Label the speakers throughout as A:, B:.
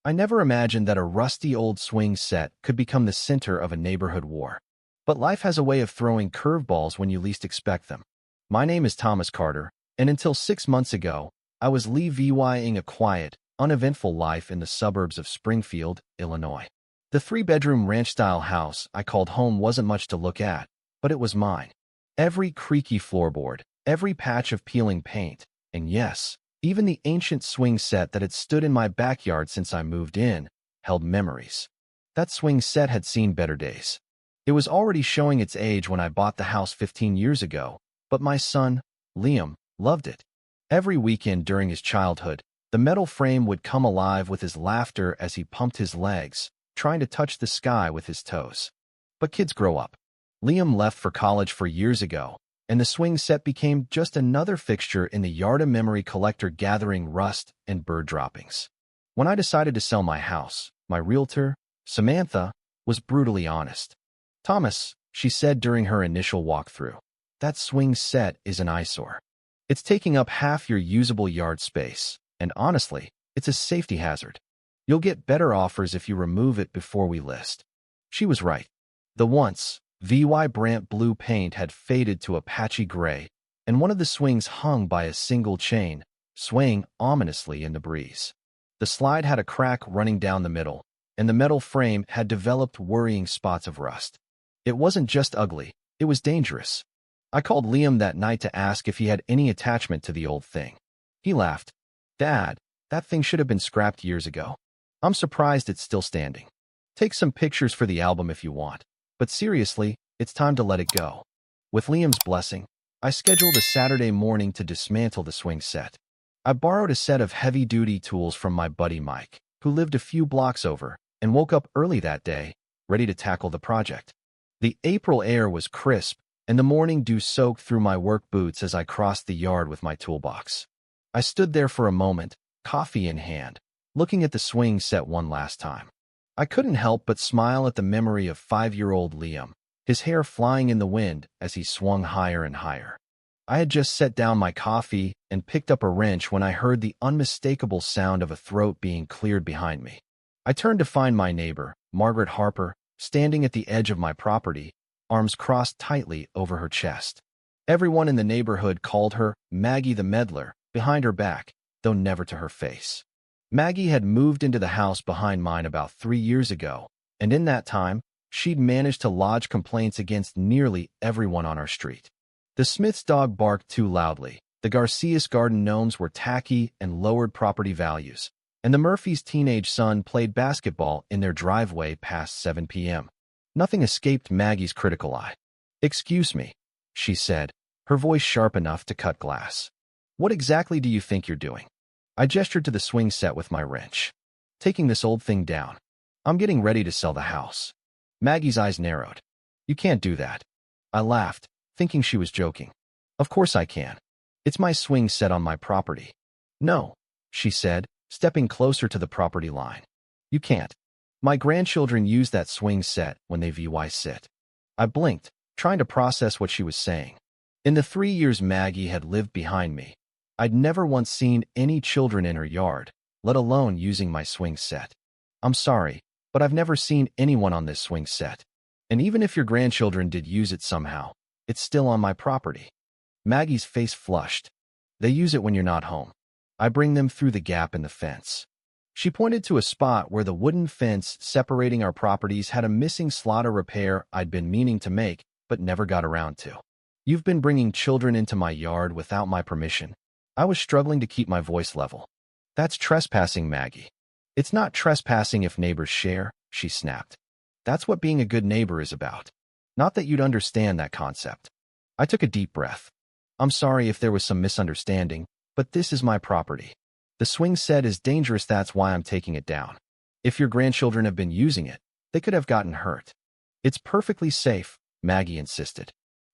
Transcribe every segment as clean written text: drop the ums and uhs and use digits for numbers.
A: I never imagined that a rusty old swing set could become the center of a neighborhood war. But life has a way of throwing curveballs when you least expect them. My name is Thomas Carter, and until 6 months ago, I was living a quiet, uneventful life in the suburbs of Springfield, Illinois. The three-bedroom ranch-style house I called home wasn't much to look at, but it was mine. Every creaky floorboard, every patch of peeling paint, and yes, even the ancient swing set that had stood in my backyard since I moved in, held memories. That swing set had seen better days. It was already showing its age when I bought the house 15 years ago, but my son, Liam, loved it. Every weekend during his childhood, the metal frame would come alive with his laughter as he pumped his legs, trying to touch the sky with his toes. But kids grow up. Liam left for college 4 years ago, and the swing set became just another fixture in the yard of memory collector gathering rust and bird droppings. When I decided to sell my house, my realtor, Samantha, was brutally honest. "Thomas," she said during her initial walkthrough, "that swing set is an eyesore. It's taking up half your usable yard space, and honestly, it's a safety hazard. You'll get better offers if you remove it before we list." She was right. The once vibrant blue paint had faded to a patchy gray, and one of the swings hung by a single chain, swaying ominously in the breeze. The slide had a crack running down the middle, and the metal frame had developed worrying spots of rust. It wasn't just ugly, it was dangerous. I called Liam that night to ask if he had any attachment to the old thing. He laughed. "Dad, that thing should have been scrapped years ago. I'm surprised it's still standing. Take some pictures for the album if you want, but seriously, it's time to let it go." With Liam's blessing, I scheduled a Saturday morning to dismantle the swing set. I borrowed a set of heavy-duty tools from my buddy Mike, who lived a few blocks over, and woke up early that day, ready to tackle the project. The April air was crisp, and the morning dew soaked through my work boots as I crossed the yard with my toolbox. I stood there for a moment, coffee in hand, looking at the swing set one last time. I couldn't help but smile at the memory of 5-year-old Liam, his hair flying in the wind as he swung higher and higher. I had just set down my coffee and picked up a wrench when I heard the unmistakable sound of a throat being cleared behind me. I turned to find my neighbor, Margaret Harper, standing at the edge of my property, arms crossed tightly over her chest. Everyone in the neighborhood called her Maggie the Meddler, behind her back, though never to her face. Maggie had moved into the house behind mine about 3 years ago, and in that time, she'd managed to lodge complaints against nearly everyone on our street. The Smith's dog barked too loudly, the Garcias garden gnomes were tacky and lowered property values, and the Murphys' teenage son played basketball in their driveway past 7 p.m. Nothing escaped Maggie's critical eye. "Excuse me," she said, her voice sharp enough to cut glass. "What exactly do you think you're doing?" I gestured to the swing set with my wrench. "Taking this old thing down. I'm getting ready to sell the house." Maggie's eyes narrowed. "You can't do that." I laughed, thinking she was joking. "Of course I can. It's my swing set on my property." "No," she said, stepping closer to the property line. "You can't. My grandchildren use that swing set when they sit." I blinked, trying to process what she was saying. In the 3 years Maggie had lived behind me, I'd never once seen any children in her yard, let alone using my swing set. "I'm sorry, but I've never seen anyone on this swing set. And even if your grandchildren did use it somehow, it's still on my property." Maggie's face flushed. "They use it when you're not home. I bring them through the gap in the fence." She pointed to a spot where the wooden fence separating our properties had a missing slaughter repair I'd been meaning to make, but never got around to. "You've been bringing children into my yard without my permission." I was struggling to keep my voice level. "That's trespassing, Maggie." "It's not trespassing if neighbors share," she snapped. "That's what being a good neighbor is about. Not that you'd understand that concept." I took a deep breath. "I'm sorry if there was some misunderstanding, but this is my property. The swing set is dangerous, that's why I'm taking it down. If your grandchildren have been using it, they could have gotten hurt." "It's perfectly safe," Maggie insisted.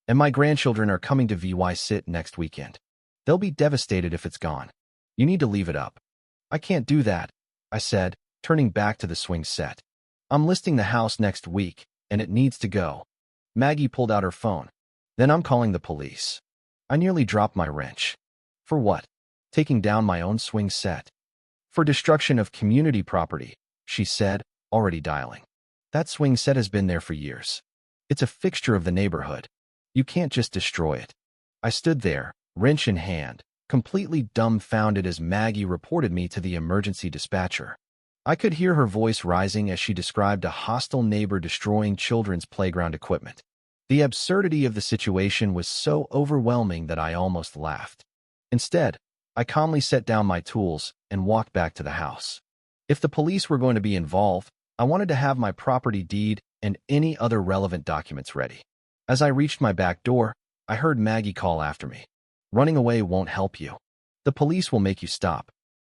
A: "And my grandchildren are coming to sit next weekend. They'll be devastated if it's gone. You need to leave it up." "I can't do that," I said, turning back to the swing set. "I'm listing the house next week, and it needs to go." Maggie pulled out her phone. "Then I'm calling the police." I nearly dropped my wrench. For what? Taking down my own swing set? For destruction of community property, she said, already dialing. That swing set has been there for years. It's a fixture of the neighborhood. You can't just destroy it. I stood there, wrench in hand, completely dumbfounded as Maggie reported me to the emergency dispatcher. I could hear her voice rising as she described a hostile neighbor destroying children's playground equipment. The absurdity of the situation was so overwhelming that I almost laughed. Instead, I calmly set down my tools and walked back to the house. If the police were going to be involved, I wanted to have my property deed and any other relevant documents ready. As I reached my back door, I heard Maggie call after me. Running away won't help you. The police will make you stop.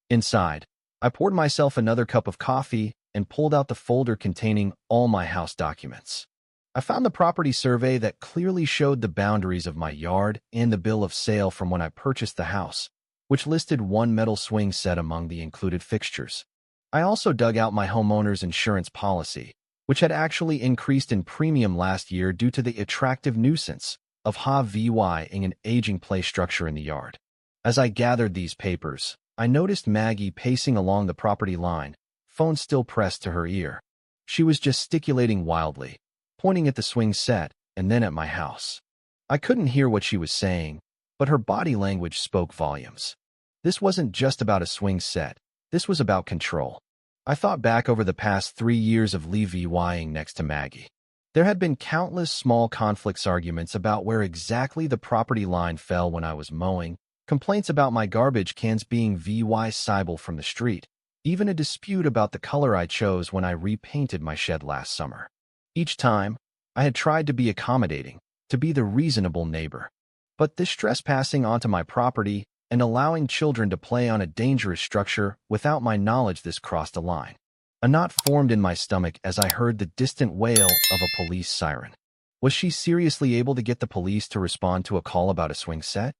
A: Inside, I poured myself another cup of coffee and pulled out the folder containing all my house documents. I found the property survey that clearly showed the boundaries of my yard and the bill of sale from when I purchased the house, which listed one metal swing set among the included fixtures. I also dug out my homeowner's insurance policy, which had actually increased in premium last year due to the attractive nuisance of HOA-ing an aging play structure in the yard. As I gathered these papers, I noticed Maggie pacing along the property line, phone still pressed to her ear. She was gesticulating wildly, pointing at the swing set and then at my house. I couldn't hear what she was saying, but her body language spoke volumes. This wasn't just about a swing set. This was about control. I thought back over the past 3 years of living next to Maggie. There had been countless small arguments about where exactly the property line fell when I was mowing, complaints about my garbage cans being visible from the street, even a dispute about the color I chose when I repainted my shed last summer. Each time, I had tried to be accommodating, to be the reasonable neighbor. But this trespassing onto my property and allowing children to play on a dangerous structure without my knowledge, this crossed a line. A knot formed in my stomach as I heard the distant wail of a police siren. Was she seriously able to get the police to respond to a call about a swing set?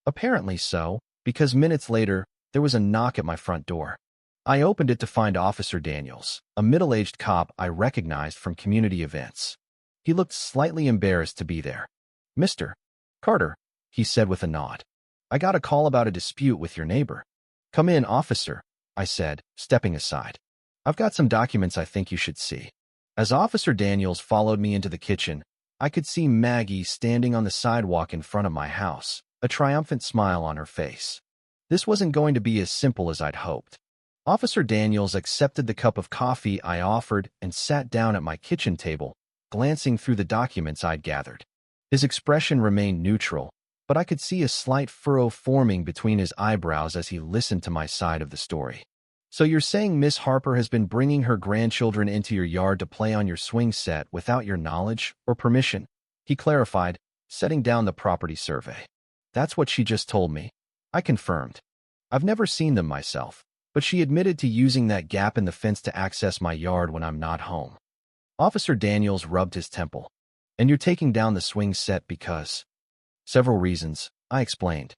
A: Apparently so, because minutes later, there was a knock at my front door. I opened it to find Officer Daniels, a middle-aged cop I recognized from community events. He looked slightly embarrassed to be there. "Mr. Carter," he said with a nod. "I got a call about a dispute with your neighbor." "Come in, officer," I said, stepping aside. "I've got some documents I think you should see." As Officer Daniels followed me into the kitchen, I could see Maggie standing on the sidewalk in front of my house, a triumphant smile on her face. This wasn't going to be as simple as I'd hoped. Officer Daniels accepted the cup of coffee I offered and sat down at my kitchen table, glancing through the documents I'd gathered. His expression remained neutral, but I could see a slight furrow forming between his eyebrows as he listened to my side of the story. "So you're saying Miss Harper has been bringing her grandchildren into your yard to play on your swing set without your knowledge or permission?" he clarified, setting down the property survey. "That's what she just told me," I confirmed. "I've never seen them myself, but she admitted to using that gap in the fence to access my yard when I'm not home." Officer Daniels rubbed his temple. "And you're taking down the swing set because—" "Several reasons," I explained.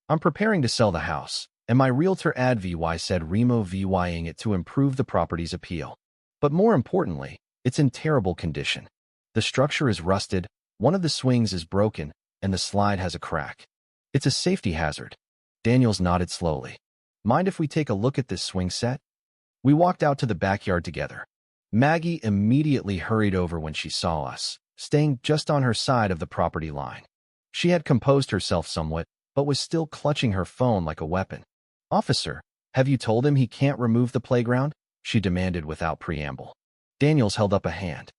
A: "I'm preparing to sell the house, and my realtor advi said removing it to improve the property's appeal. But more importantly, it's in terrible condition. The structure is rusted, one of the swings is broken, and the slide has a crack. It's a safety hazard." Daniels nodded slowly. "Mind if we take a look at this swing set?" We walked out to the backyard together. Maggie immediately hurried over when she saw us, staying just on her side of the property line. She had composed herself somewhat, but was still clutching her phone like a weapon. "Officer, have you told him he can't remove the playground?" she demanded without preamble. Daniels held up a hand.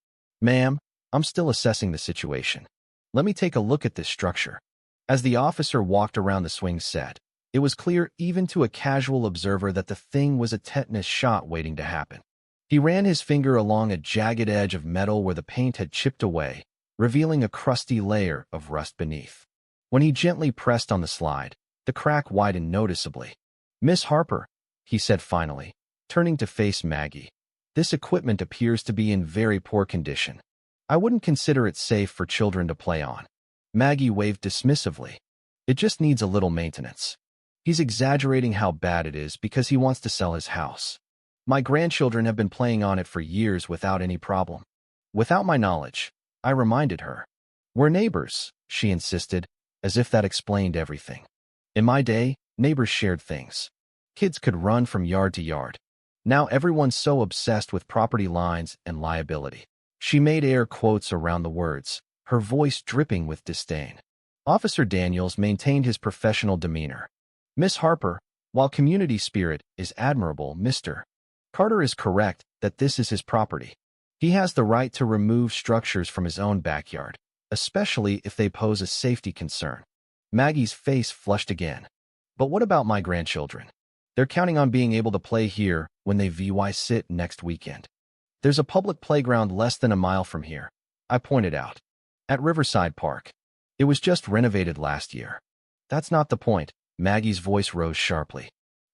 A: "Ma'am, I'm still assessing the situation. Let me take a look at this structure." As the officer walked around the swing set, it was clear even to a casual observer that the thing was a tetanus shot waiting to happen. He ran his finger along a jagged edge of metal where the paint had chipped away, revealing a crusty layer of rust beneath. When he gently pressed on the slide, the crack widened noticeably. "Miss Harper," he said finally, turning to face Maggie, "this equipment appears to be in very poor condition. I wouldn't consider it safe for children to play on." Maggie waved dismissively. "It just needs a little maintenance. He's exaggerating how bad it is because he wants to sell his house. My grandchildren have been playing on it for years without any problem." Without my knowledge, I reminded her. "We're neighbors," she insisted, as if that explained everything. In my day, neighbors shared things. Kids could run from yard to yard. Now everyone's so obsessed with property lines and liability. She made air quotes around the words, her voice dripping with disdain. Officer Daniels maintained his professional demeanor. Miss Harper, while community spirit is admirable, Mr. Carter is correct that this is his property. He has the right to remove structures from his own backyard, especially if they pose a safety concern. Maggie's face flushed again. But what about my grandchildren? They're counting on being able to play here when they sit next weekend. There's a public playground less than a mile from here, I pointed out. At Riverside Park. It was just renovated last year. That's not the point, Maggie's voice rose sharply.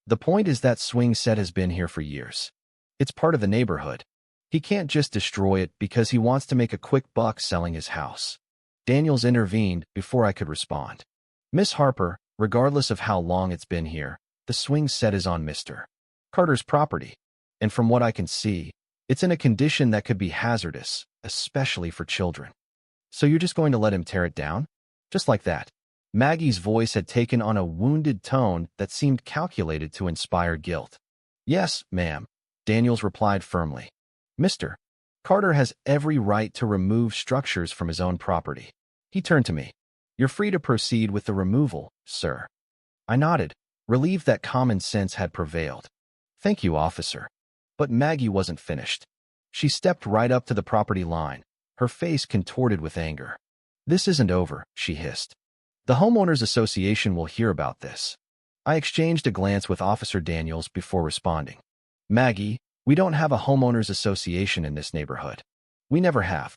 A: The point is that swing set has been here for years. It's part of the neighborhood. He can't just destroy it because he wants to make a quick buck selling his house. Daniels intervened before I could respond. Miss Harper, regardless of how long it's been here, the swing set is on Mr. Carter's property. And from what I can see, it's in a condition that could be hazardous, especially for children. So you're just going to let him tear it down? Just like that. Maggie's voice had taken on a wounded tone that seemed calculated to inspire guilt. Yes, ma'am, Daniels replied firmly. Mr. Carter has every right to remove structures from his own property. He turned to me. You're free to proceed with the removal, sir. I nodded, relieved that common sense had prevailed. Thank you, officer. But Maggie wasn't finished. She stepped right up to the property line, her face contorted with anger. This isn't over, she hissed. The homeowners association will hear about this. I exchanged a glance with Officer Daniels before responding. Maggie, we don't have a homeowners association in this neighborhood. We never have.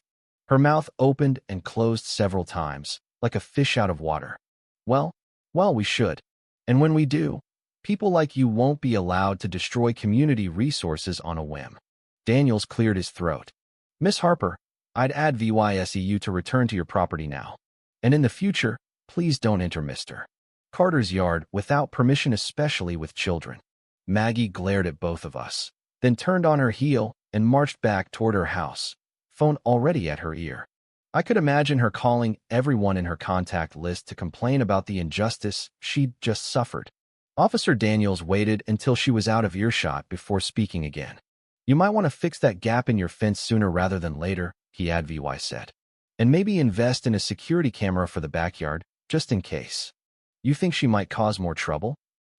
A: Her mouth opened and closed several times, like a fish out of water. Well, we should. And when we do, people like you won't be allowed to destroy community resources on a whim. Daniels cleared his throat. Miss Harper, I'd advise you to return to your property now. And in the future, please don't enter Mr. Carter's yard without permission, especially with children. Maggie glared at both of us, then turned on her heel and marched back toward her house, phone already at her ear. I could imagine her calling everyone in her contact list to complain about the injustice she'd just suffered. Officer Daniels waited until she was out of earshot before speaking again. You might want to fix that gap in your fence sooner rather than later, he said. And maybe invest in a security camera for the backyard, just in case. You think she might cause more trouble?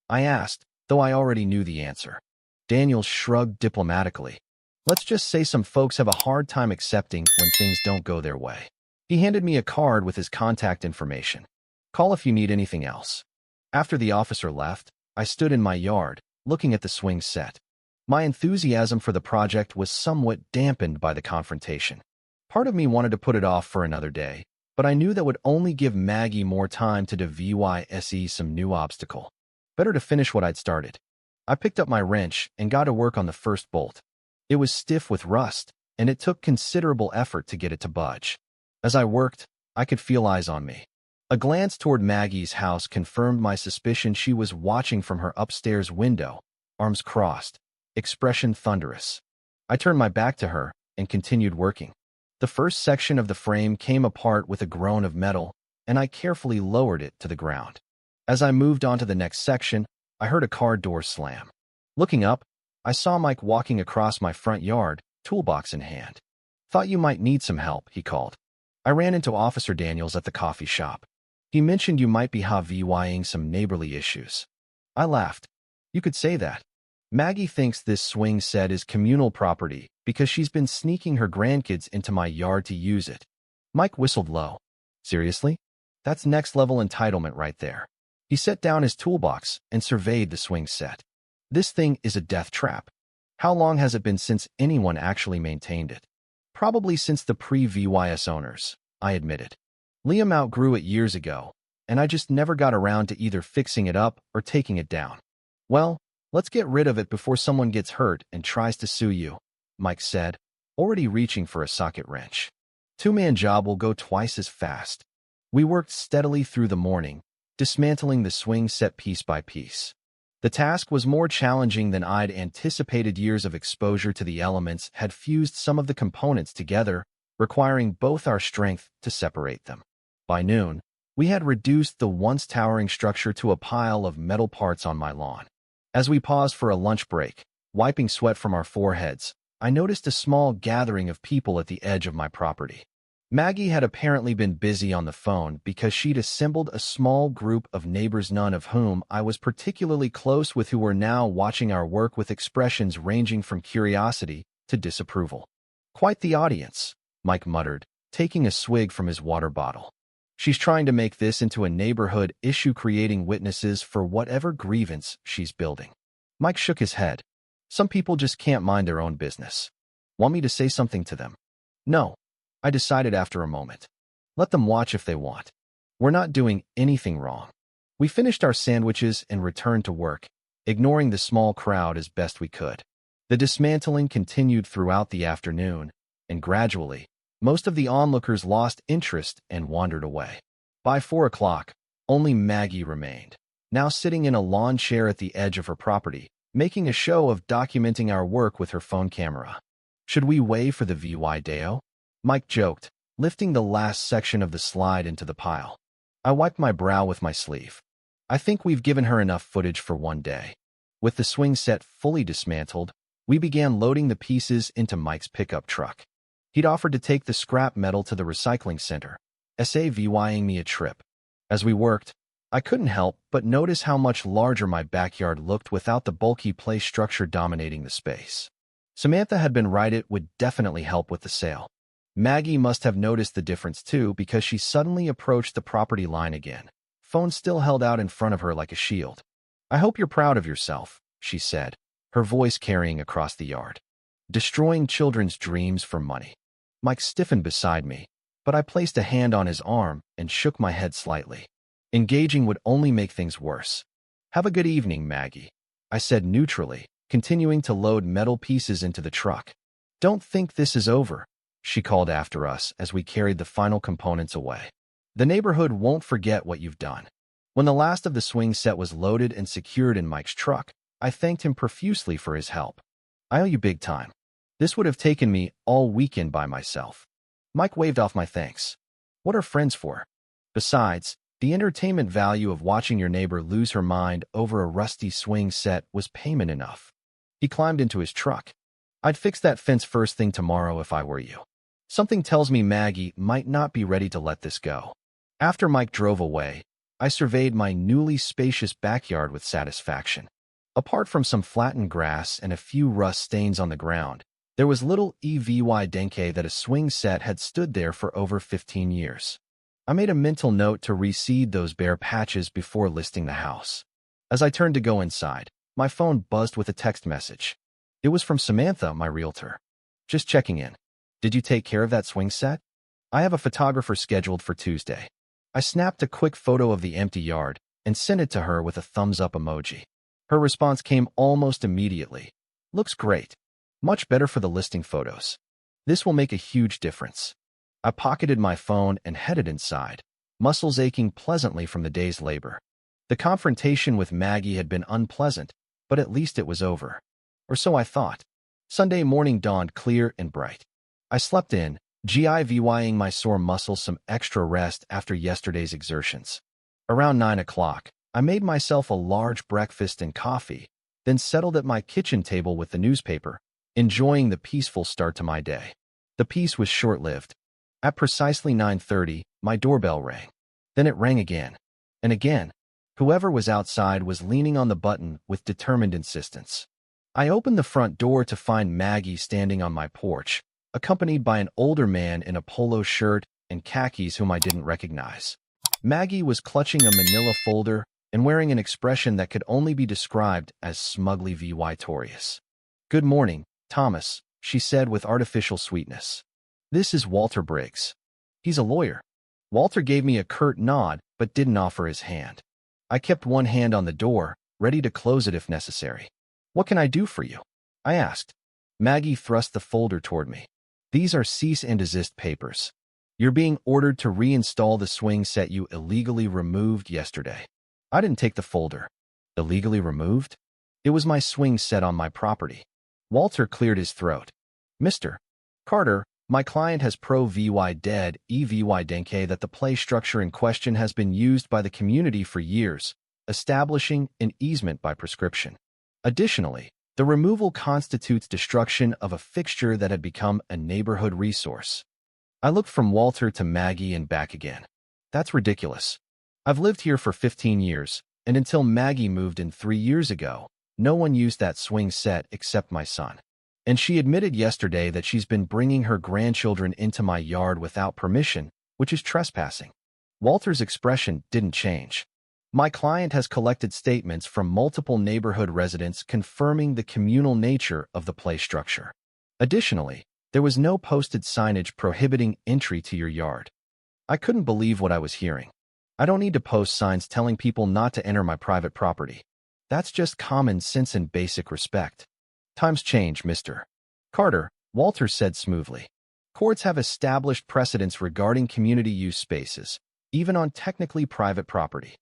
A: I asked, though I already knew the answer. Daniels shrugged diplomatically. Let's just say some folks have a hard time accepting when things don't go their way. He handed me a card with his contact information. Call if you need anything else. After the officer left, I stood in my yard, looking at the swing set. My enthusiasm for the project was somewhat dampened by the confrontation. Part of me wanted to put it off for another day, but I knew that would only give Maggie more time to devise some new obstacle. Better to finish what I'd started. I picked up my wrench and got to work on the first bolt. It was stiff with rust, and it took considerable effort to get it to budge. As I worked, I could feel eyes on me. A glance toward Maggie's house confirmed my suspicion she was watching from her upstairs window, arms crossed, expression thunderous. I turned my back to her and continued working. The first section of the frame came apart with a groan of metal, and I carefully lowered it to the ground. As I moved on to the next section, I heard a car door slam. Looking up, I saw Mike walking across my front yard, toolbox in hand. Thought you might need some help, he called. I ran into Officer Daniels at the coffee shop. He mentioned you might be having some neighborly issues. I laughed. You could say that. Maggie thinks this swing set is communal property because she's been sneaking her grandkids into my yard to use it. Mike whistled low. Seriously? That's next-level entitlement right there. He set down his toolbox and surveyed the swing set. This thing is a death trap. How long has it been since anyone actually maintained it? Probably since the pre-VYS owners, I admitted. Liam outgrew it years ago, and I just never got around to either fixing it up or taking it down. Well, let's get rid of it before someone gets hurt and tries to sue you, Mike said, already reaching for a socket wrench. Two-man job will go twice as fast. We worked steadily through the morning, dismantling the swing set piece by piece. The task was more challenging than I'd anticipated. Years of exposure to the elements had fused some of the components together, requiring both our strength to separate them. By noon, we had reduced the once towering structure to a pile of metal parts on my lawn. As we paused for a lunch break, wiping sweat from our foreheads, I noticed a small gathering of people at the edge of my property. Maggie had apparently been busy on the phone because she'd assembled a small group of neighbors, none of whom I was particularly close with, who were now watching our work with expressions ranging from curiosity to disapproval. "Quite the audience," Mike muttered, taking a swig from his water bottle. "She's trying to make this into a neighborhood issue, creating witnesses for whatever grievance she's building." Mike shook his head. "Some people just can't mind their own business." "Want me to say something to them?" "No," I decided after a moment. "Let them watch if they want. We're not doing anything wrong." We finished our sandwiches and returned to work, ignoring the small crowd as best we could. The dismantling continued throughout the afternoon, and gradually, most of the onlookers lost interest and wandered away. By 4 o'clock, only Maggie remained, now sitting in a lawn chair at the edge of her property, making a show of documenting our work with her phone camera. "Should we wave for the video?" Mike joked, lifting the last section of the slide into the pile. I wiped my brow with my sleeve. "I think we've given her enough footage for one day." With the swing set fully dismantled, we began loading the pieces into Mike's pickup truck. He'd offered to take the scrap metal to the recycling center, saving me a trip. As we worked, I couldn't help but notice how much larger my backyard looked without the bulky play structure dominating the space. Samantha had been right, it would definitely help with the sale. Maggie must have noticed the difference too, because she suddenly approached the property line again, phone still held out in front of her like a shield. "I hope you're proud of yourself," she said, her voice carrying across the yard. "Destroying children's dreams for money." Mike stiffened beside me, but I placed a hand on his arm and shook my head slightly. Engaging would only make things worse. "Have a good evening, Maggie," I said neutrally, continuing to load metal pieces into the truck. "Don't think this is over," she called after us as we carried the final components away. "The neighborhood won't forget what you've done." When the last of the swing set was loaded and secured in Mike's truck, I thanked him profusely for his help. "I owe you big time. This would have taken me all weekend by myself." Mike waved off my thanks. "What are friends for? Besides, the entertainment value of watching your neighbor lose her mind over a rusty swing set was payment enough." He climbed into his truck. "I'd fix that fence first thing tomorrow if I were you." Something tells me Maggie might not be ready to let this go. After Mike drove away, I surveyed my newly spacious backyard with satisfaction. Apart from some flattened grass and a few rust stains on the ground, there was little evidence that a swing set had stood there for over 15 years. I made a mental note to reseed those bare patches before listing the house. As I turned to go inside, my phone buzzed with a text message. It was from Samantha, my realtor. "Just checking in. Did you take care of that swing set? I have a photographer scheduled for Tuesday." I snapped a quick photo of the empty yard and sent it to her with a thumbs-up emoji. Her response came almost immediately. "Looks great. Much better for the listing photos. This will make a huge difference." I pocketed my phone and headed inside, muscles aching pleasantly from the day's labor. The confrontation with Maggie had been unpleasant, but at least it was over. Or so I thought. Sunday morning dawned clear and bright. I slept in, giving my sore muscles some extra rest after yesterday's exertions. Around 9 o'clock, I made myself a large breakfast and coffee, then settled at my kitchen table with the newspaper, enjoying the peaceful start to my day. The peace was short-lived. At precisely 9:30, my doorbell rang. Then it rang again. And again. Whoever was outside was leaning on the button with determined insistence. I opened the front door to find Maggie standing on my porch, accompanied by an older man in a polo shirt and khakis whom I didn't recognize. Maggie was clutching a manila folder and wearing an expression that could only be described as smugly victorious. "Good morning, Thomas," she said with artificial sweetness. "This is Walter Briggs. He's a lawyer." Walter gave me a curt nod but didn't offer his hand. I kept one hand on the door, ready to close it if necessary. "What can I do for you?" I asked. Maggie thrust the folder toward me. "These are cease and desist papers. You're being ordered to reinstall the swing set you illegally removed yesterday." I didn't take the folder. "Illegally removed?" "It was my swing set on my property." Walter cleared his throat. "Mr. Carter, my client has dead evidence that the play structure in question has been used by the community for years, establishing an easement by prescription. Additionally, the removal constitutes destruction of a fixture that had become a neighborhood resource. I looked from Walter to Maggie and back again. That's ridiculous. I've lived here for 15 years, and until Maggie moved in 3 years ago, no one used that swing set except my son. And she admitted yesterday that she's been bringing her grandchildren into my yard without permission, which is trespassing. Walter's expression didn't change. My client has collected statements from multiple neighborhood residents confirming the communal nature of the play structure. Additionally, there was no posted signage prohibiting entry to your yard. I couldn't believe what I was hearing. I don't need to post signs telling people not to enter my private property. That's just common sense and basic respect. Times change, Mr. Carter, Walter said smoothly. Courts have established precedents regarding community use spaces, even on technically private property.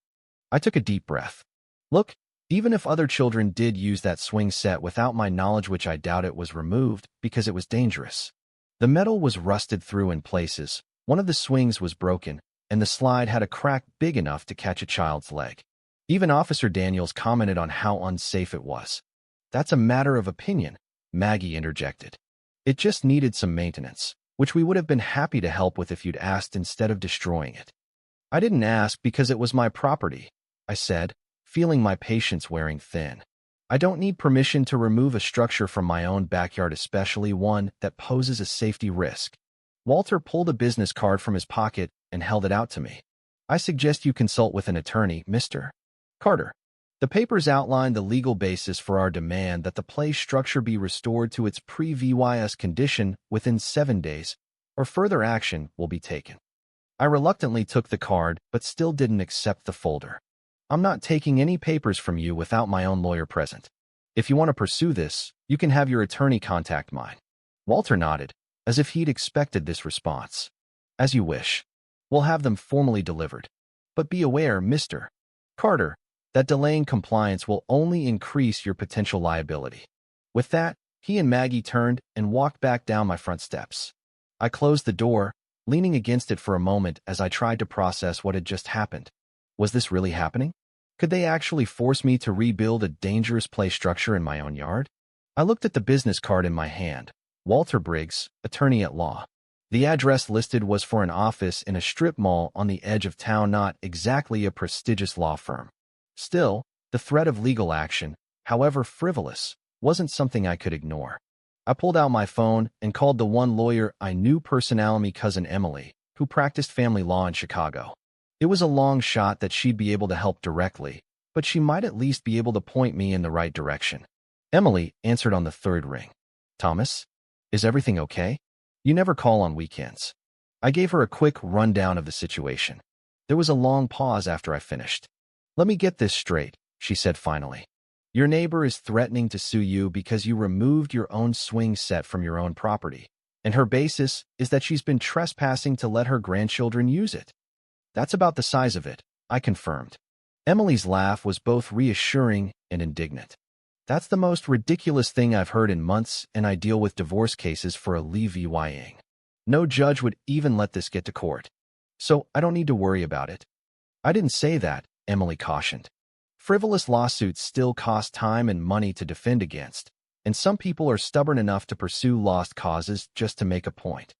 A: I took a deep breath. Look, even if other children did use that swing set without my knowledge, which I doubt, it was removed because it was dangerous. The metal was rusted through in places, one of the swings was broken, and the slide had a crack big enough to catch a child's leg. Even Officer Daniels commented on how unsafe it was. That's a matter of opinion, Maggie interjected. It just needed some maintenance, which we would have been happy to help with if you'd asked instead of destroying it. I didn't ask because it was my property, I said, feeling my patience wearing thin. I don't need permission to remove a structure from my own backyard, especially one that poses a safety risk. Walter pulled a business card from his pocket and held it out to me. I suggest you consult with an attorney, Mr. Carter. The papers outline the legal basis for our demand that the play structure be restored to its pre-VYS condition within 7 days, or further action will be taken. I reluctantly took the card, but still didn't accept the folder. I'm not taking any papers from you without my own lawyer present. If you want to pursue this, you can have your attorney contact mine. Walter nodded, as if he'd expected this response. As you wish. We'll have them formally delivered. But be aware, Mr. Carter, that delaying compliance will only increase your potential liability. With that, he and Maggie turned and walked back down my front steps. I closed the door, leaning against it for a moment as I tried to process what had just happened. Was this really happening? Could they actually force me to rebuild a dangerous play structure in my own yard? I looked at the business card in my hand. Walter Briggs, attorney at law. The address listed was for an office in a strip mall on the edge of town, not exactly a prestigious law firm. Still, the threat of legal action, however frivolous, wasn't something I could ignore. I pulled out my phone and called the one lawyer I knew personally, cousin Emily, who practiced family law in Chicago. It was a long shot that she'd be able to help directly, but she might at least be able to point me in the right direction. Emily answered on the third ring. Thomas, is everything okay? You never call on weekends. I gave her a quick rundown of the situation. There was a long pause after I finished. Let me get this straight, she said finally. Your neighbor is threatening to sue you because you removed your own swing set from your own property, and her basis is that she's been trespassing to let her grandchildren use it. That's about the size of it, I confirmed. Emily's laugh was both reassuring and indignant. That's the most ridiculous thing I've heard in months, and I deal with divorce cases for a levying. No judge would even let this get to court. So I don't need to worry about it. I didn't say that, Emily cautioned. Frivolous lawsuits still cost time and money to defend against, and some people are stubborn enough to pursue lost causes just to make a point.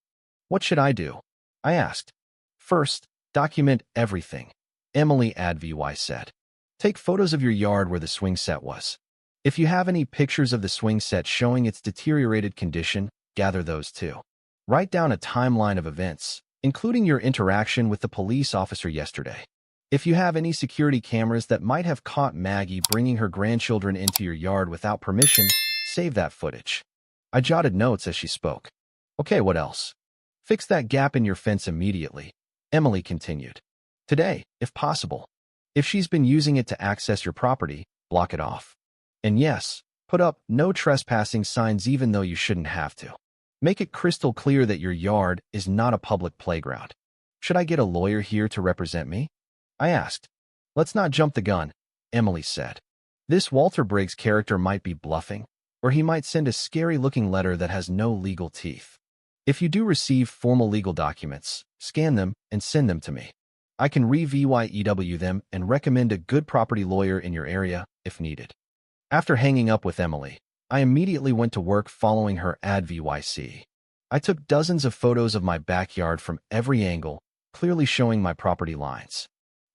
A: What should I do? I asked. First, document everything, Emily Advy said. Take photos of your yard where the swing set was. If you have any pictures of the swing set showing its deteriorated condition, gather those too. Write down a timeline of events, including your interaction with the police officer yesterday. If you have any security cameras that might have caught Maggie bringing her grandchildren into your yard without permission, save that footage. I jotted notes as she spoke. Okay, what else? Fix that gap in your fence immediately, Emily continued. Today, if possible. If she's been using it to access your property, block it off. And yes, put up no trespassing signs even though you shouldn't have to. Make it crystal clear that your yard is not a public playground. Should I get a lawyer here to represent me? I asked. Let's not jump the gun, Emily said. This Walter Briggs character might be bluffing, or he might send a scary-looking letter that has no legal teeth. If you do receive formal legal documents, scan them and send them to me. I can re-VYEW them and recommend a good property lawyer in your area if needed. After hanging up with Emily, I immediately went to work following her ad VYC. I took dozens of photos of my backyard from every angle, clearly showing my property lines.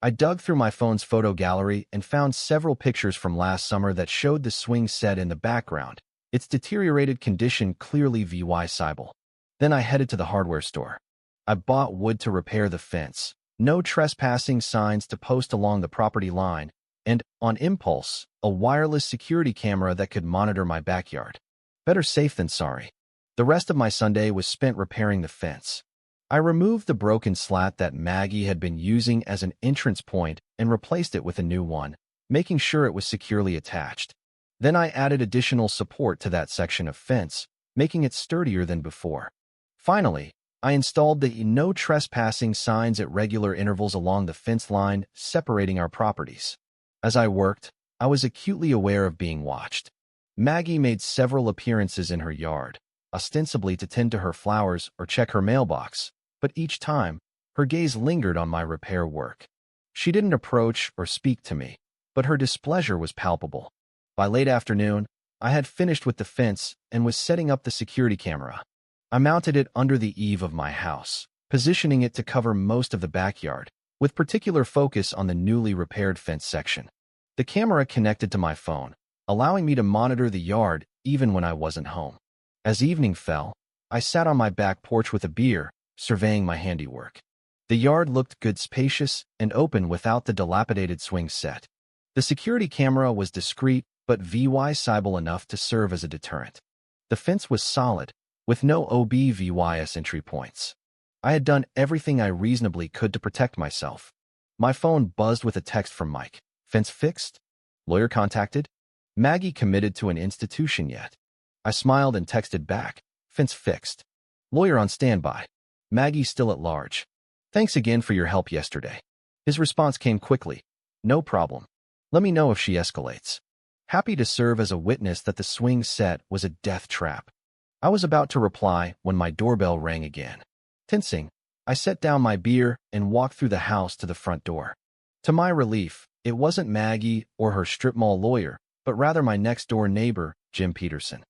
A: I dug through my phone's photo gallery and found several pictures from last summer that showed the swing set in the background, its deteriorated condition clearly VY-sible. Then I headed to the hardware store. I bought wood to repair the fence, no trespassing signs to post along the property line, and, on impulse, a wireless security camera that could monitor my backyard. Better safe than sorry. The rest of my Sunday was spent repairing the fence. I removed the broken slat that Maggie had been using as an entrance point and replaced it with a new one, making sure it was securely attached. Then I added additional support to that section of fence, making it sturdier than before. Finally, I installed the no trespassing signs at regular intervals along the fence line, separating our properties. As I worked, I was acutely aware of being watched. Maggie made several appearances in her yard, ostensibly to tend to her flowers or check her mailbox, but each time, her gaze lingered on my repair work. She didn't approach or speak to me, but her displeasure was palpable. By late afternoon, I had finished with the fence and was setting up the security camera. I mounted it under the eave of my house, positioning it to cover most of the backyard, with particular focus on the newly repaired fence section. The camera connected to my phone, allowing me to monitor the yard even when I wasn't home. As evening fell, I sat on my back porch with a beer, surveying my handiwork. The yard looked good, spacious, and open without the dilapidated swing set. The security camera was discreet but VY-sible enough to serve as a deterrent. The fence was solid, with no OBVYS entry points. I had done everything I reasonably could to protect myself. My phone buzzed with a text from Mike. Fence fixed? Lawyer contacted? Maggie committed to an institution yet? I smiled and texted back. Fence fixed. Lawyer on standby. Maggie still at large. Thanks again for your help yesterday. His response came quickly. No problem. Let me know if she escalates. Happy to serve as a witness that the swing set was a death trap. I was about to reply when my doorbell rang again. Tensing, I set down my beer and walked through the house to the front door. To my relief, it wasn't Maggie or her strip mall lawyer, but rather my next-door neighbor, Jim Peterson.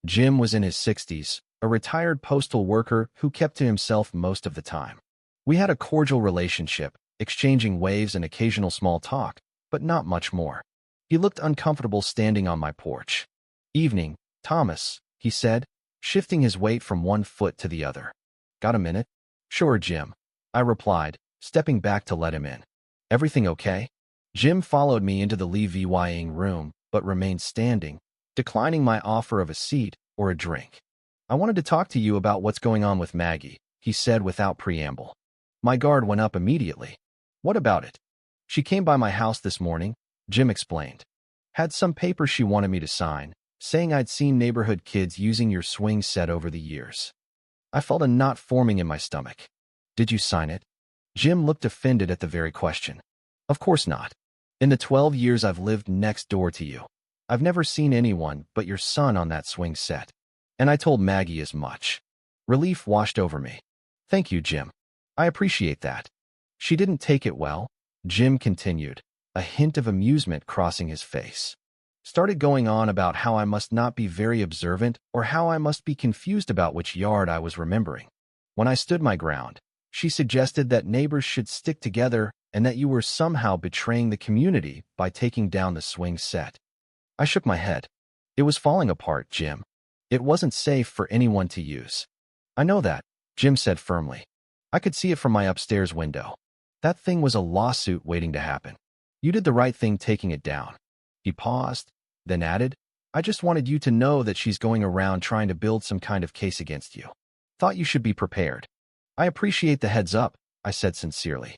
A: Jim was in his 60s, a retired postal worker who kept to himself most of the time. We had a cordial relationship, exchanging waves and occasional small talk, but not much more. He looked uncomfortable standing on my porch. Evening, Thomas, he said, shifting his weight from one foot to the other. Got a minute? Sure, Jim, I replied, stepping back to let him in. Everything okay? Jim followed me into the VYing room, but remained standing, declining my offer of a seat or a drink. I wanted to talk to you about what's going on with Maggie, he said without preamble. My guard went up immediately. What about it? She came by my house this morning, Jim explained. Had some papers she wanted me to sign, saying I'd seen neighborhood kids using your swing set over the years. I felt a knot forming in my stomach. Did you sign it? Jim looked offended at the very question. Of course not. In the 12 years I've lived next door to you, I've never seen anyone but your son on that swing set. And I told Maggie as much. Relief washed over me. Thank you, Jim. I appreciate that. She didn't take it well, Jim continued, a hint of amusement crossing his face. Started going on about how I must not be very observant or how I must be confused about which yard I was remembering. When I stood my ground, she suggested that neighbors should stick together and that you were somehow betraying the community by taking down the swing set. I shook my head. It was falling apart, Jim. It wasn't safe for anyone to use. I know that, Jim said firmly. I could see it from my upstairs window. That thing was a lawsuit waiting to happen. You did the right thing taking it down. He paused, then added, I just wanted you to know that she's going around trying to build some kind of case against you. Thought you should be prepared. I appreciate the heads up, I said sincerely.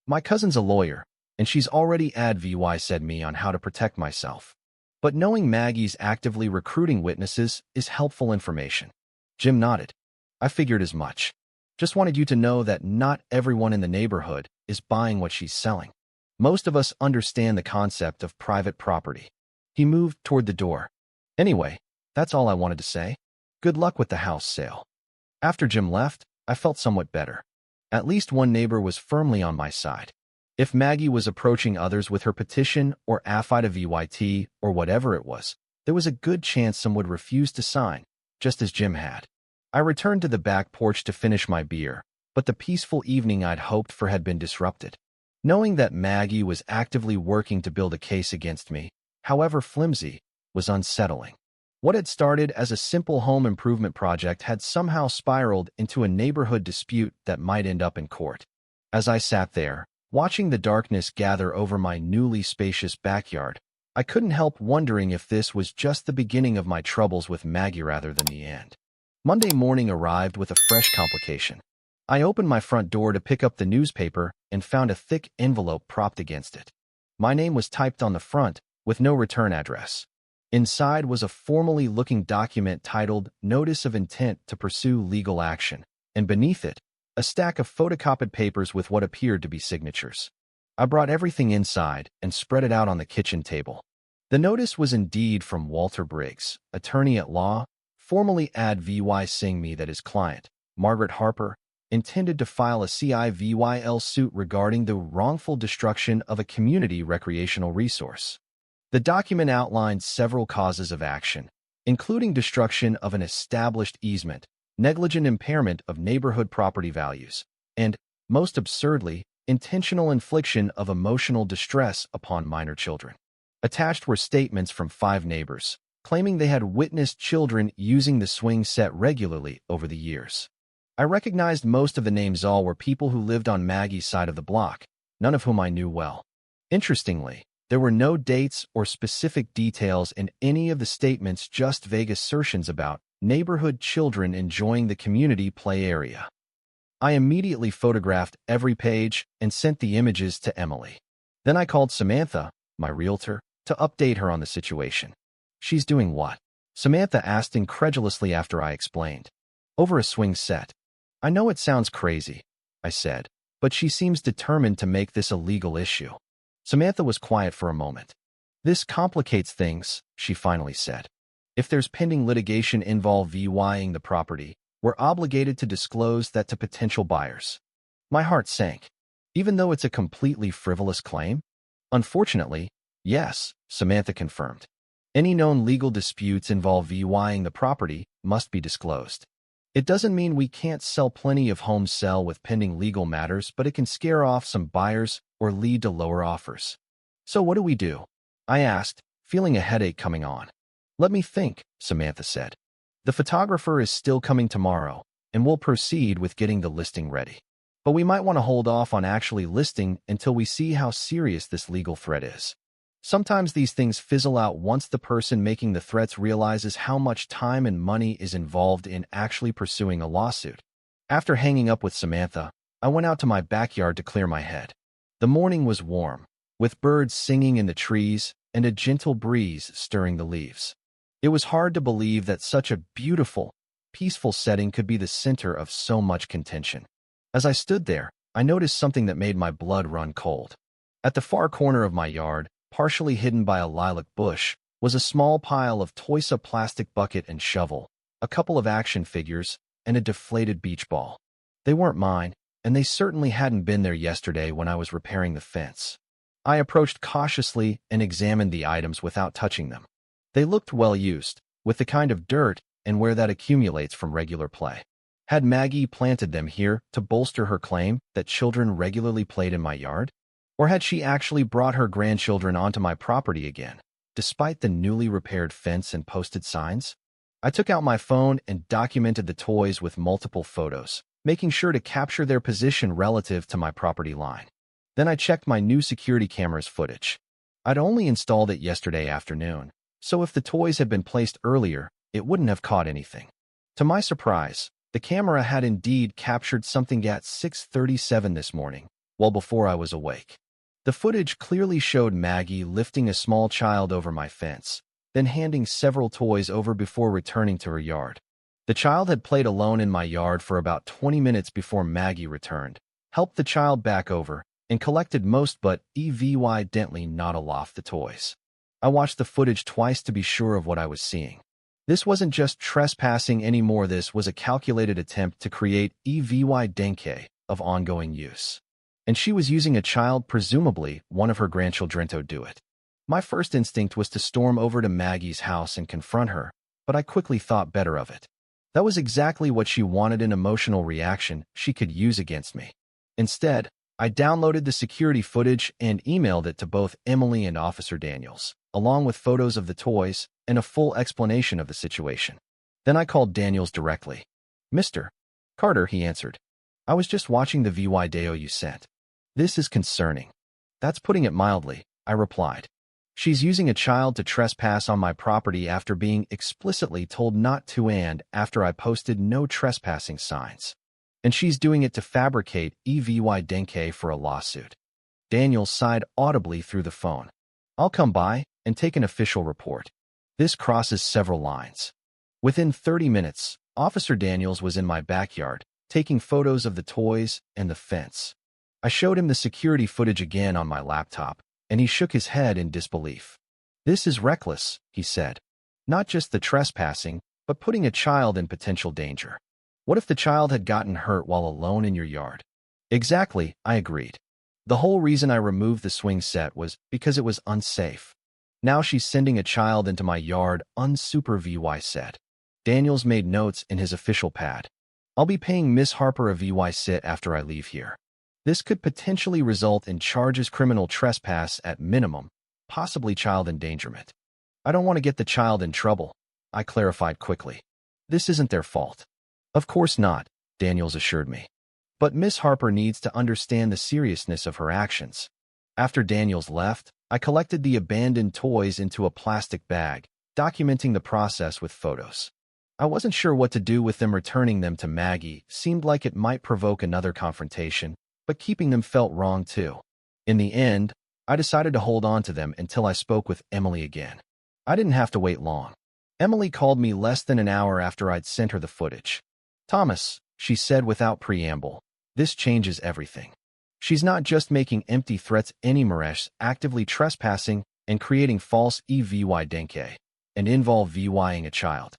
A: My cousin's a lawyer, and she's already advised me on how to protect myself. But knowing Maggie's actively recruiting witnesses is helpful information. Jim nodded. I figured as much. Just wanted you to know that not everyone in the neighborhood is buying what she's selling. Most of us understand the concept of private property. He moved toward the door. Anyway, that's all I wanted to say. Good luck with the house sale. After Jim left, I felt somewhat better. At least one neighbor was firmly on my side. If Maggie was approaching others with her petition or affidavit or whatever it was, There was a good chance some would refuse to sign, just as Jim had. I returned to the back porch to finish my beer, but the peaceful evening I'd hoped for had been disrupted. Knowing that Maggie was actively working to build a case against me, however flimsy, was unsettling. What had started as a simple home improvement project had somehow spiraled into a neighborhood dispute that might end up in court. As I sat there, watching the darkness gather over my newly spacious backyard, I couldn't help wondering if this was just the beginning of my troubles with Maggie rather than the end. Monday morning arrived with a fresh complication. I opened my front door to pick up the newspaper and found a thick envelope propped against it. My name was typed on the front, with no return address. Inside was a formally-looking document titled Notice of Intent to Pursue Legal Action, and beneath it, a stack of photocopied papers with what appeared to be signatures. I brought everything inside and spread it out on the kitchen table. The notice was indeed from Walter Briggs, attorney at law, formally advising me that his client, Margaret Harper, intended to file a civil suit regarding the wrongful destruction of a community recreational resource. The document outlined several causes of action, including destruction of an established easement, negligent impairment of neighborhood property values, and, most absurdly, intentional infliction of emotional distress upon minor children. Attached were statements from 5 neighbors, claiming they had witnessed children using the swing set regularly over the years. I recognized most of the names. All were people who lived on Maggie's side of the block, none of whom I knew well. Interestingly, there were no dates or specific details in any of the statements, just vague assertions about neighborhood children enjoying the community play area. I immediately photographed every page and sent the images to Emily. Then I called Samantha, my realtor, to update her on the situation. "She's doing what?" Samantha asked incredulously after I explained. "Over a swing set." "I know it sounds crazy," I said, "but she seems determined to make this a legal issue." Samantha was quiet for a moment. "This complicates things," she finally said. "If there's pending litigation involving the property, we're obligated to disclose that to potential buyers." My heart sank. Even though it's a completely frivolous claim? "Unfortunately, yes," Samantha confirmed. "Any known legal disputes involving the property must be disclosed. It doesn't mean we can't sell plenty of homes with pending legal matters, but it can scare off some buyers or lead to lower offers." "So what do we do?" I asked, feeling a headache coming on. "Let me think," Samantha said. "The photographer is still coming tomorrow, and we'll proceed with getting the listing ready. But we might want to hold off on actually listing until we see how serious this legal threat is. Sometimes these things fizzle out once the person making the threats realizes how much time and money is involved in actually pursuing a lawsuit." After hanging up with Samantha, I went out to my backyard to clear my head. The morning was warm, with birds singing in the trees and a gentle breeze stirring the leaves. It was hard to believe that such a beautiful, peaceful setting could be the center of so much contention. As I stood there, I noticed something that made my blood run cold. At the far corner of my yard, partially hidden by a lilac bush, was a small pile of toys, a plastic bucket and shovel, a couple of action figures, and a deflated beach ball. They weren't mine, and they certainly hadn't been there yesterday when I was repairing the fence. I approached cautiously and examined the items without touching them. They looked well used, with the kind of dirt and wear that accumulates from regular play. Had Maggie planted them here to bolster her claim that children regularly played in my yard? Or had she actually brought her grandchildren onto my property again, despite the newly repaired fence and posted signs? I took out my phone and documented the toys with multiple photos, making sure to capture their position relative to my property line. Then I checked my new security camera's footage. I'd only installed it yesterday afternoon, so if the toys had been placed earlier, it wouldn't have caught anything. To my surprise, the camera had indeed captured something at 6:37 this morning, well before I was awake. The footage clearly showed Maggie lifting a small child over my fence, then handing several toys over before returning to her yard. The child had played alone in my yard for about 20 minutes before Maggie returned, helped the child back over, and collected most but evidently not aloft the toys. I watched the footage twice to be sure of what I was seeing. This wasn't just trespassing anymore, this was a calculated attempt to create evidence of ongoing use. And she was using a child, presumably one of her grandchildren, to do it. My first instinct was to storm over to Maggie's house and confront her, but I quickly thought better of it. That was exactly what she wanted, an emotional reaction she could use against me. Instead, I downloaded the security footage and emailed it to both Emily and Officer Daniels, along with photos of the toys and a full explanation of the situation. Then I called Daniels directly. "Mr. Carter," he answered. "I was just watching the video you sent. This is concerning." "That's putting it mildly," I replied. "She's using a child to trespass on my property after being explicitly told not to and after I posted no trespassing signs. And she's doing it to fabricate evidence for a lawsuit." Daniels sighed audibly through the phone. "I'll come by and take an official report. This crosses several lines." Within 30 minutes, Officer Daniels was in my backyard, taking photos of the toys and the fence. I showed him the security footage again on my laptop, and he shook his head in disbelief. "This is reckless," he said. "Not just the trespassing, but putting a child in potential danger. What if the child had gotten hurt while alone in your yard?" "Exactly," I agreed. "The whole reason I removed the swing set was because it was unsafe. Now she's sending a child into my yard unsupervised," I said. Daniels made notes in his official pad. "I'll be paying Miss Harper a sit after I leave here. This could potentially result in charges criminal trespass at minimum, possibly child endangerment." "I don't want to get the child in trouble," I clarified quickly. "This isn't their fault." "Of course not," Daniels assured me. "But Miss Harper needs to understand the seriousness of her actions." After Daniels left, I collected the abandoned toys into a plastic bag, documenting the process with photos. I wasn't sure what to do with them. Returning them to Maggie seemed like it might provoke another confrontation, but keeping them felt wrong too. In the end, I decided to hold on to them until I spoke with Emily again. I didn't have to wait long. Emily called me less than an hour after I'd sent her the footage. "Thomas," she said without preamble, "this changes everything. She's not just making empty threats anymore, actively trespassing and creating false evidence and involving a child.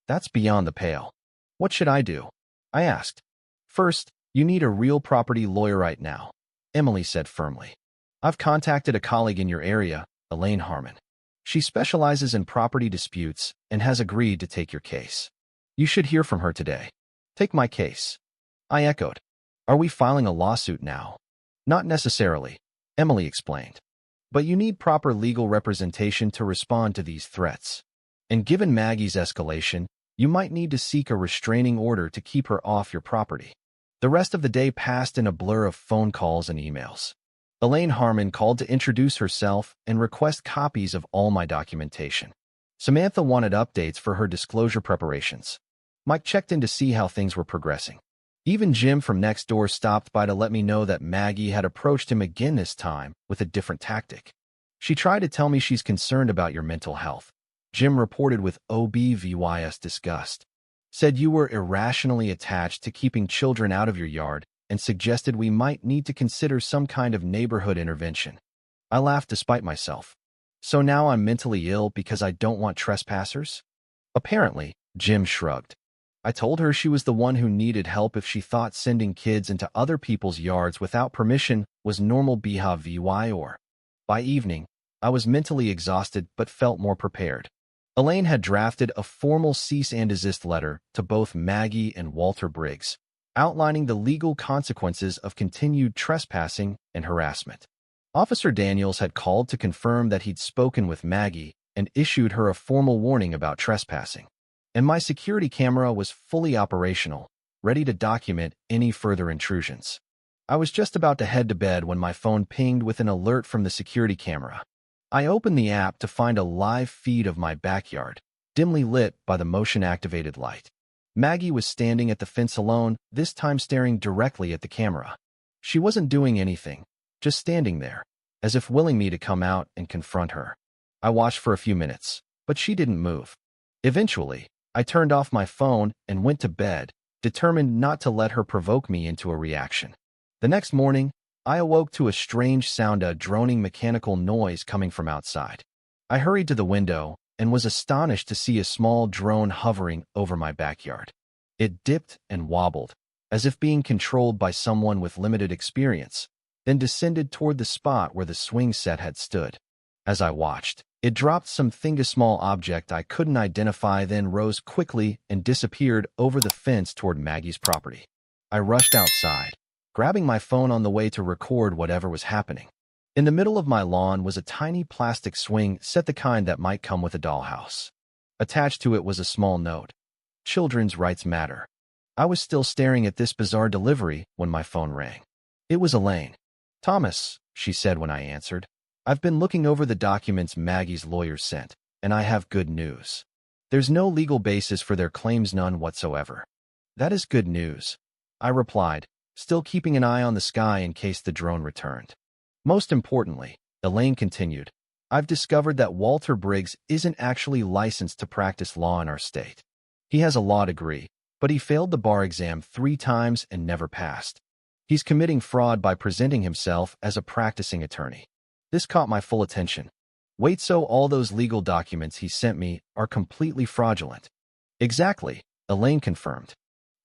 A: That's beyond the pale." "What should I do?" I asked. "First, you need a real property lawyer right now," Emily said firmly. "I've contacted a colleague in your area, Elaine Harmon. She specializes in property disputes and has agreed to take your case. You should hear from her today." "Take my case?" I echoed. "Are we filing a lawsuit now?" "Not necessarily," Emily explained. "But you need proper legal representation to respond to these threats. And given Maggie's escalation, you might need to seek a restraining order to keep her off your property." The rest of the day passed in a blur of phone calls and emails. Elaine Harmon called to introduce herself and request copies of all my documentation. Samantha wanted updates for her disclosure preparations. Mike checked in to see how things were progressing. Even Jim from next door stopped by to let me know that Maggie had approached him again, this time with a different tactic. "She tried to tell me she's concerned about your mental health," Jim reported with obvious disgust. "Said you were irrationally attached to keeping children out of your yard and suggested we might need to consider some kind of neighborhood intervention." I laughed despite myself. "So now I'm mentally ill because I don't want trespassers?" "Apparently," Jim shrugged. "I told her she was the one who needed help if she thought sending kids into other people's yards without permission was normal behavior." By evening, I was mentally exhausted but felt more prepared. Elaine had drafted a formal cease and desist letter to both Maggie and Walter Briggs, outlining the legal consequences of continued trespassing and harassment. Officer Daniels had called to confirm that he'd spoken with Maggie and issued her a formal warning about trespassing. And my security camera was fully operational, ready to document any further intrusions. I was just about to head to bed when my phone pinged with an alert from the security camera. I opened the app to find a live feed of my backyard, dimly lit by the motion-activated light. Maggie was standing at the fence alone, this time staring directly at the camera. She wasn't doing anything, just standing there, as if willing me to come out and confront her. I watched for a few minutes, but she didn't move. Eventually, I turned off my phone and went to bed, determined not to let her provoke me into a reaction. The next morning, I awoke to a strange sound, a droning mechanical noise coming from outside. I hurried to the window and was astonished to see a small drone hovering over my backyard. It dipped and wobbled, as if being controlled by someone with limited experience, then descended toward the spot where the swing set had stood. As I watched, it dropped something, a small object I couldn't identify, then rose quickly and disappeared over the fence toward Maggie's property. I rushed outside, grabbing my phone on the way to record whatever was happening. In the middle of my lawn was a tiny plastic swing set, the kind that might come with a dollhouse. Attached to it was a small note: "Children's rights matter." I was still staring at this bizarre delivery when my phone rang. It was Elaine. "Thomas," she said when I answered, "I've been looking over the documents Maggie's lawyer sent, and I have good news. There's no legal basis for their claims, none whatsoever." "That is good news," I replied, still keeping an eye on the sky in case the drone returned. "Most importantly," Elaine continued, "I've discovered that Walter Briggs isn't actually licensed to practice law in our state. He has a law degree, but he failed the bar exam 3 times and never passed. He's committing fraud by presenting himself as a practicing attorney." This caught my full attention. "Wait, so all those legal documents he sent me are completely fraudulent?" "Exactly," Elaine confirmed.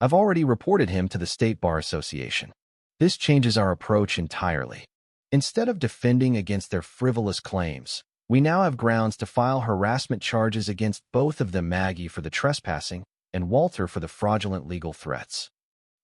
A: "I've already reported him to the State Bar Association. This changes our approach entirely. Instead of defending against their frivolous claims, we now have grounds to file harassment charges against both of them, Maggie for the trespassing and Walter for the fraudulent legal threats."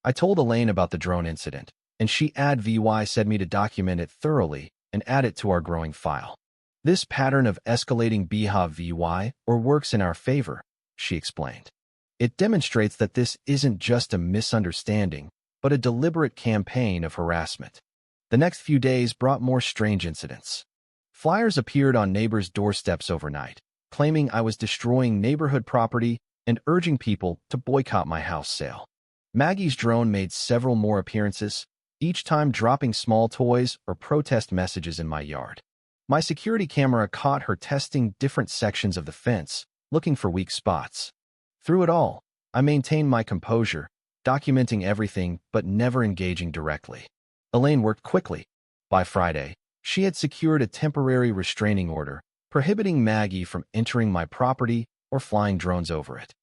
A: I told Elaine about the drone incident, and she said me to document it thoroughly and add it to our growing file. "This pattern of escalating behavior works in our favor," she explained. "It demonstrates that this isn't just a misunderstanding, but a deliberate campaign of harassment." The next few days brought more strange incidents. Flyers appeared on neighbors' doorsteps overnight, claiming I was destroying neighborhood property and urging people to boycott my house sale. Maggie's drone made several more appearances, each time dropping small toys or protest messages in my yard. My security camera caught her testing different sections of the fence, looking for weak spots. Through it all, I maintained my composure, documenting everything but never engaging directly. Elaine worked quickly. By Friday, she had secured a temporary restraining order, prohibiting Maggie from entering my property or flying drones over it.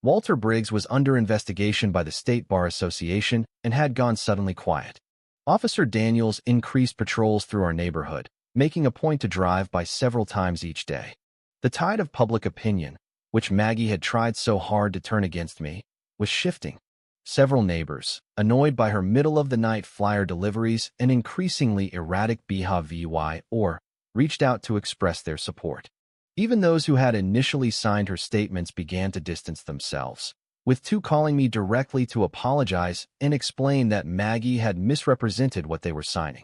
A: Walter Briggs was under investigation by the State Bar Association and had gone suddenly quiet. Officer Daniels increased patrols through our neighborhood, making a point to drive by several times each day. The tide of public opinion, which Maggie had tried so hard to turn against me, was shifting. Several neighbors, annoyed by her middle-of-the-night flyer deliveries and increasingly erratic behavior, reached out to express their support. Even those who had initially signed her statements began to distance themselves, with 2 calling me directly to apologize and explain that Maggie had misrepresented what they were signing.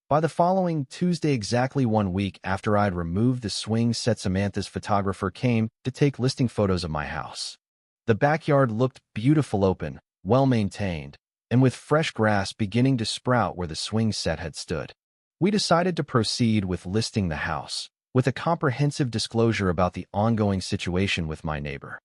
A: By the following Tuesday, exactly 1 week after I'd removed the swing set, Samantha's photographer came to take listing photos of my house. The backyard looked beautiful, open, well-maintained, and with fresh grass beginning to sprout where the swing set had stood. We decided to proceed with listing the house, with a comprehensive disclosure about the ongoing situation with my neighbor.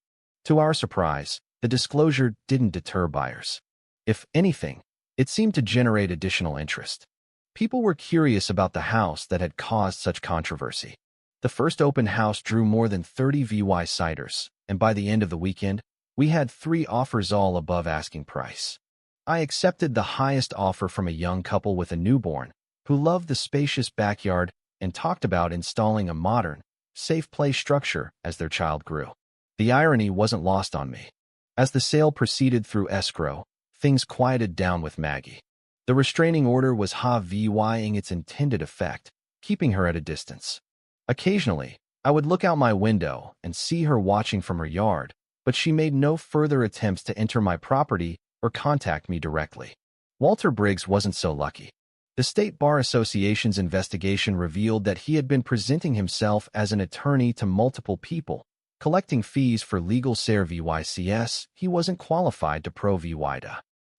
A: To our surprise, the disclosure didn't deter buyers. If anything, it seemed to generate additional interest. People were curious about the house that had caused such controversy. The first open house drew more than 30 sighters, and by the end of the weekend, we had 3 offers, all above asking price. I accepted the highest offer from a young couple with a newborn who loved the spacious backyard and talked about installing a modern, safe play structure as their child grew. The irony wasn't lost on me. As the sale proceeded through escrow, things quieted down with Maggie. The restraining order was having its intended effect, keeping her at a distance. Occasionally, I would look out my window and see her watching from her yard, but she made no further attempts to enter my property or contact me directly. Walter Briggs wasn't so lucky. The State Bar Association's investigation revealed that he had been presenting himself as an attorney to multiple people, collecting fees for legal services he wasn't qualified to provide.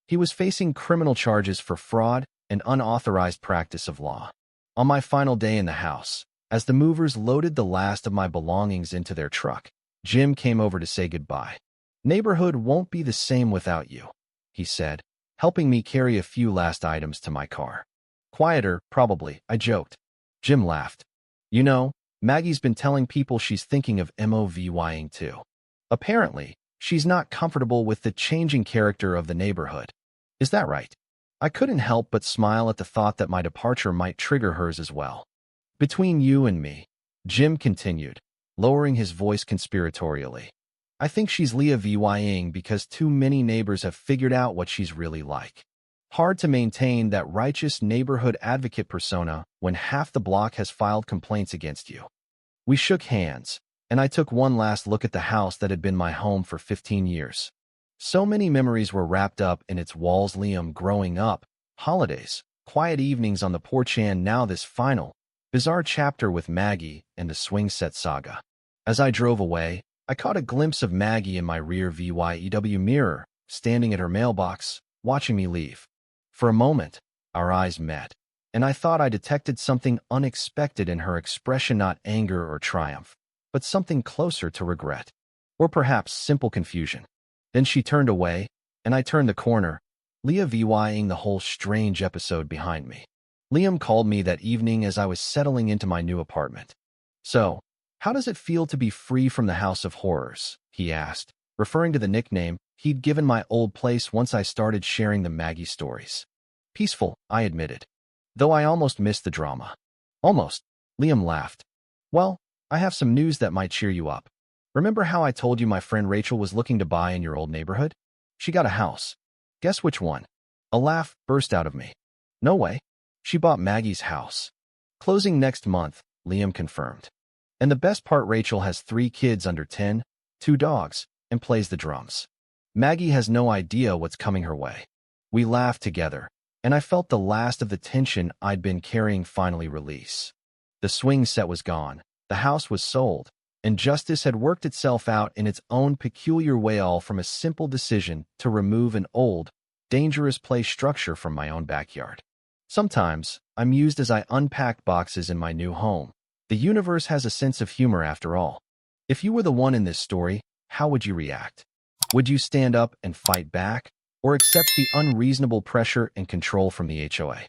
A: He was facing criminal charges for fraud and unauthorized practice of law. On my final day in the house, as the movers loaded the last of my belongings into their truck, Jim came over to say goodbye. "Neighborhood won't be the same without you," he said, helping me carry a few last items to my car. "Quieter, probably," I joked. Jim laughed. "You know, Maggie's been telling people she's thinking of moving too. Apparently, she's not comfortable with the changing character of the neighborhood. Is that right?" I couldn't help but smile at the thought that my departure might trigger hers as well. "Between you and me, Jim continued, lowering his voice conspiratorially. I think she's Leah VYing because too many neighbors have figured out what she's really like. Hard to maintain that righteous neighborhood advocate persona when half the block has filed complaints against you. We shook hands, and I took one last look at the house that had been my home for 15 years. So many memories were wrapped up in its walls. Liam growing up, holidays, quiet evenings on the porch, and now this final, bizarre chapter with Maggie and the swing set saga. As I drove away, I caught a glimpse of Maggie in my rear view mirror, standing at her mailbox, watching me leave. For a moment, our eyes met, and I thought I detected something unexpected in her expression, not anger or triumph, but something closer to regret, or perhaps simple confusion. Then she turned away, and I turned the corner, Leah VYing the whole strange episode behind me. Liam called me that evening as I was settling into my new apartment. So, how does it feel to be free from the House of Horrors? He asked, referring to the nickname he'd given my old place once I started sharing the Maggie stories. Peaceful, I admitted, though I almost missed the drama. Almost, Liam laughed. Well, I have some news that might cheer you up. Remember how I told you my friend Rachel was looking to buy in your old neighborhood? She got a house. Guess which one? A laugh burst out of me. No way. She bought Maggie's house. Closing next month, Liam confirmed. And the best part, Rachel has 3 kids under 10, 2 dogs, and plays the drums. Maggie has no idea what's coming her way. We laughed together, and I felt the last of the tension I'd been carrying finally release. The swing set was gone, the house was sold, and justice had worked itself out in its own peculiar way, all from a simple decision to remove an old, dangerous play structure from my own backyard. Sometimes, I'm mused as I unpacked boxes in my new home. The universe has a sense of humor after all. If you were the one in this story, how would you react? Would you stand up and fight back, or accept the unreasonable pressure and control from the HOA?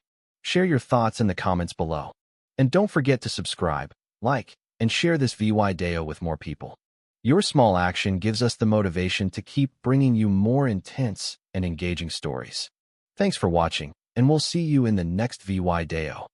A: Share your thoughts in the comments below. And don't forget to subscribe, like, and share this video with more people. Your small action gives us the motivation to keep bringing you more intense and engaging stories. Thanks for watching, and we'll see you in the next video.